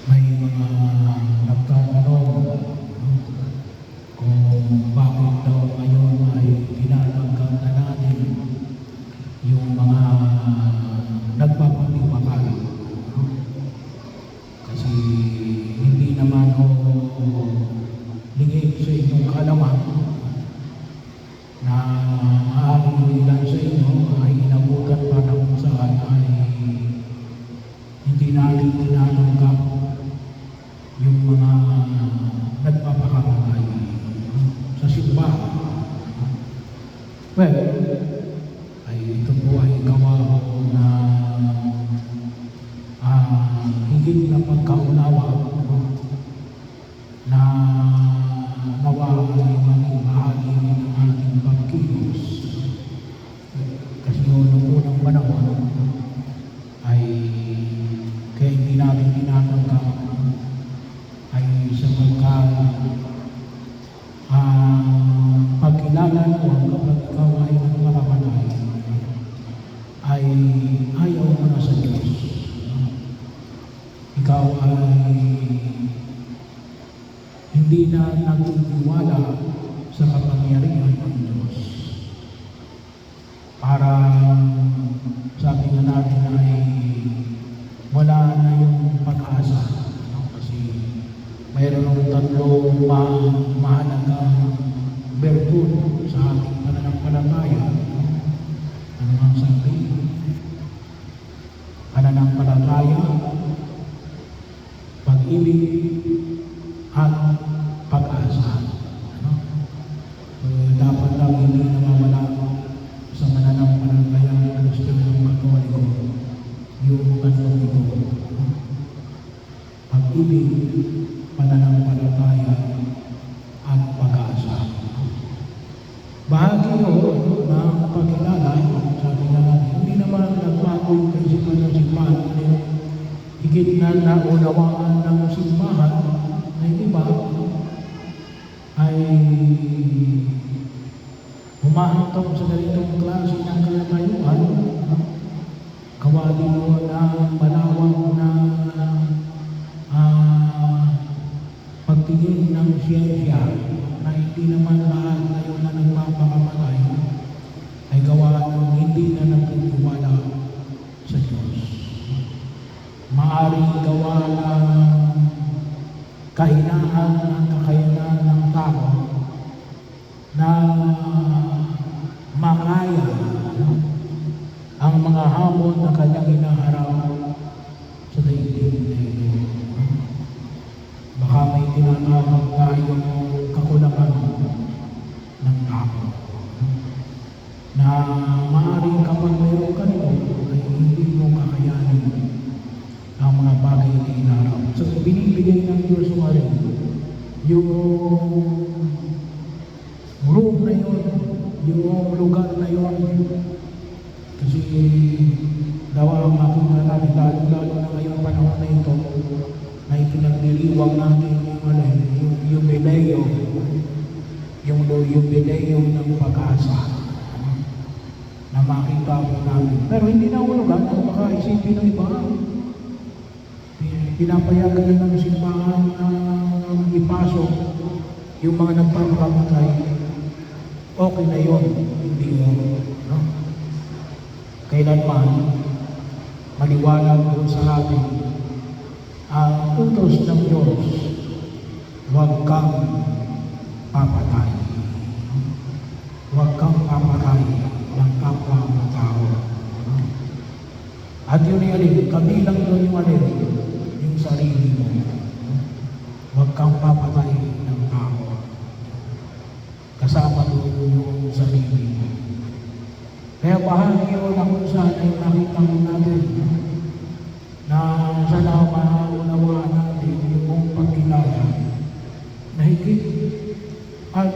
May mga nagtatanong kung bakit daw ngayon ay tinatanggap na natin yung mga nagpapatiwakal. Kasi hindi naman lingid sa inyong kaalaman na maaaring ilan sa inyo ay inabutan pa na kung saan ay hindi natin tinatanggap yung mga nagpapakamatay sa simbahan. Well, ay ito po ay gawa na higit na pagkaunawa na nawa ay maging bahagi ng ating pagkilos. Kasi noong unang panahon ay kaya hindi natin tinatanggap ay sapagkat pagkilala mo kapag ikaw ay nagpapakamatay ay ayaw mo na sa Diyos. Ikaw ay hindi na nagtitiwala sa kapangyarihan ng Diyos. Para sabi nga natin ay wala na yung pag-asa. Kasi mayroon ng tatlong mahalagang bertud sa ating pananampalataya. Ano ang sabi? Pananampalataya, pag-ibig, at pag-asa. Dapat lang hindi nawawala sa mananampalataya ng Kristiyanong Katoliko yung tatlong ito. Pag-ibig, pananampalataya, at pag-asa. Bahagi yun ng pagkilala, sabi nga natin, hindi naman nagbago yung kaisipan ng simbahan. Higit na naunawaan ng simbahan na iba ay humahantong sa ganitong klase ng kalatayuan. Kawali mo na malawak na pagtingin ng siyensya na hindi naman lahat ngayon na nagpapakamatay ay gawa ng hindi na nagtitiwala sa Diyos. Maaaring gawa ng kahinaan ng kakayanan ng tao na makaya ang mga hamon na kanyang hinaharap sa daigdig na ito. Baka may tinatawag tayong kakulangan ng tao na maaaring kapag mayroon ka nito ay hindi mo kakayanin ang mga bagay na hinaharap. So binibigay ng Diyos yung room na yun, yung lugar na yun. Kasi daw ang makita natin, lalo na ngayong panahon na ito, na ipinagdiriwang natin yung jubileo, yung jubileo ng pag-asa na makita po natin. Pero hindi na ulugan, baka isipin ng iba, pinapayagan ng simbahan na ipasok yung mga nagpapakamatay. Okay na yun, hindi yun. No? Kailanman, maliwanag po sa atin ang utos ng Diyos, huwag kang papatay. Huwag kang papatay ng kapwa mo tao. At yun yung alin, kabilang doon yung alin, yung sarili mo. Huwag kang papatay ng tao. Kasama doon yung sarili mo. Kaya bahagi yun na kung saan ay nakita natin na sana maunawaan natin yung pagkilala na higit at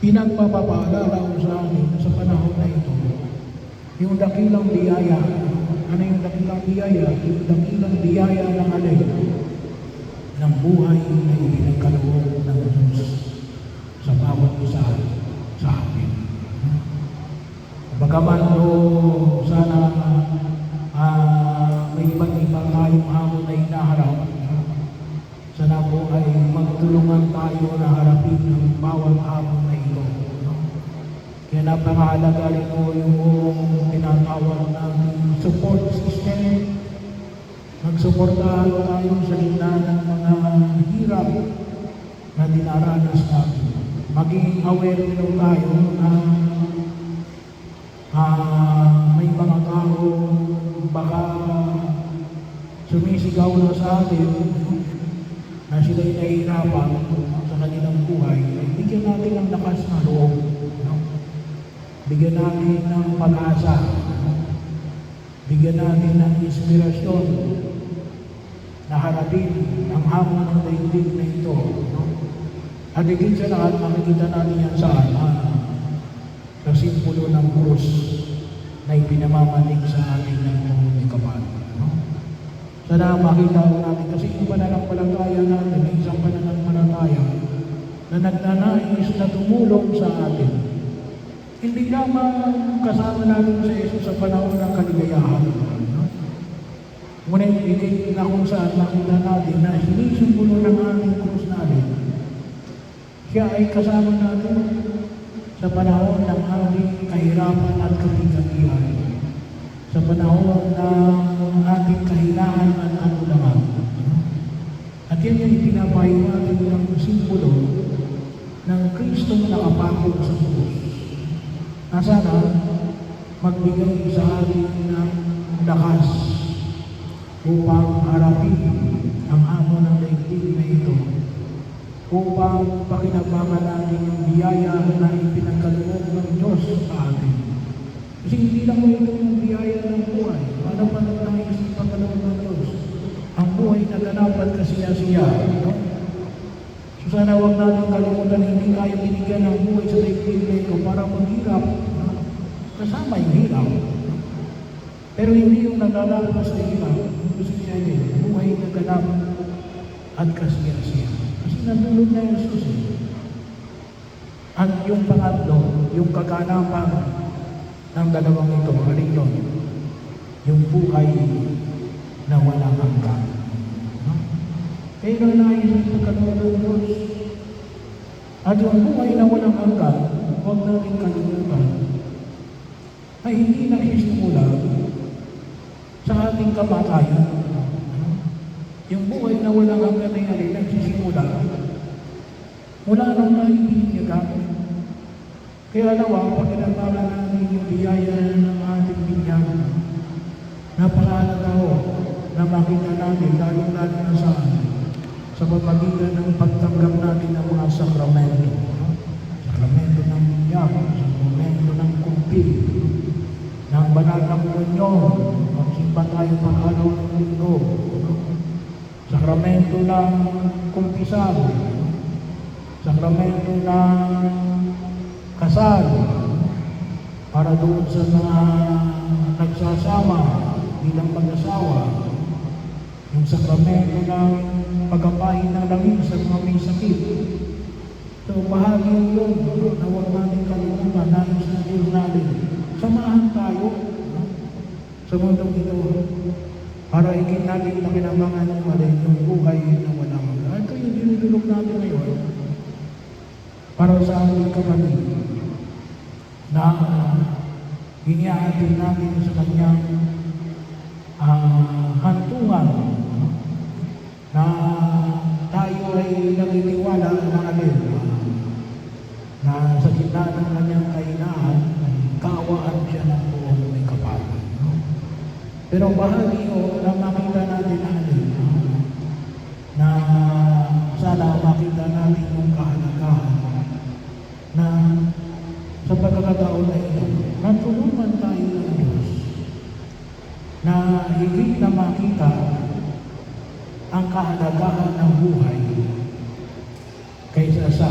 pinagpapaalala ko sa amin sa panahon na ito yung dakilang biyaya. Ano yung dakilang biyaya? Yung dakilang biyaya ng alin ng buhay na ipinagkaloob ng Diyos sa bawat isa sa amin. Bagaman sana may iba't ibang tayong hamon na hinaharap, magtulungan tayo na harapin ang bawat hamon na ito. No? Kaya napakahalaga rin po yung tinatawag ng support system. Magsuportahan tayo sa gitna ng mga hirap na dinaranas natin. Maging aware din tayo na may mga tao baka sumisigaw na sa atin na sila'y nahihirapan sa kanilang buhay. Bigyan natin ng lakas na loob. No? Bigyan natin ng pag-asa. Bigyan natin ng inspirasyon na harapin ang hamon ng daigdig na ito. No? At higit sa lahat, makikita natin yan saan? Sa simbolo ng krus na ipinamamalig sa atin ng Panginoon Kapal. No? Sana makita ko natin kasi yung pananampalataya natin, may isang pananampalataya na nagnanais na tumulong sa atin. Hindi lamang kasama natin sa Jesus sa panahon ng kaligayahan. No? Ngunit higit na kung saan makita natin na sinisimbolo ng ating krus natin, siya ay kasama natin sa panahon ng ating kahirapan at kapighatian, sa panahon ng ating kahinaan at kakulangan. At yan yung ipinapayo natin ng simbolo ng Kristong nakapakot sa krus, na sana magbigay sa atin ng lakas upang harapin ang hamon ng daigdig na ito, upang pakinabangan natin yung biyaya na ipinagkaloob ng Diyos sa atin. Kasi hindi lang ito yung biyaya ng buhay. Ano pa nais ipagkaloob ng Diyos? Ang buhay na ganap at kasiya-siya. No? So sana huwag natin kalimutan, hindi tayo binigyan ng buhay sa daigdig na ito para maghirap. Kasama yung hirap. Pero hindi yung naglalabas sa hirap. Gusto niya yun, buhay na ganap at kasiya-siya. Nandulog na yung Jesus. At yung pangatlo, yung kaganapan ng dalawang ito, alin yun? Yung buhay na walang hanggan. No? Kaya nais ang pagkaloob ng Diyos. At yung buhay na walang hanggan, huwag natin kalimutan, ay hindi nagsisimula sa ating kamatayan. Yung buhay na walang hanggan ay alin nagsisimula mula nung tayo binigyan. Kaya nawa, pagkinabangan natin yung biyaya ng ating binyan, napakahalaga ho na makita natin, lalo-lalo na sa pamamagitan ng pagtanggap natin ng mga sakramento. Sakramento ng binyan, sakramento ng kumpil, ng banal na komunyon, magsimba tayo pag-araw ng mundo, sakramento ng kumpisal, sakramento ng kasal, para doon sa mga nagsasama bilang mag-asawa, yung sakramento ng pagkapain ng langit sa mga may sakit. So, bahagi yun, na huwag natin kalimutan, nais na Diyos natin. Samahan tayo sa mundong ito para higit natin na kinabangan ng alin yung buhay na walang hanggan. Ito yung dinudulog natin ngayon para sa ating kapatid na hinihatin natin sa kanyang hantungan na tayo ay nagtitiwala na alin na sa gitna ng kanyang kahinaan ay kaawaan siya ng buong may kapal. Pero bahagi o na makita natin alin na sana makita natin yung kahalagahan na sa pagkakataon na ito, natulungan tayo ng Diyos na higit na makita ang kahalagahan ng buhay kaysa sa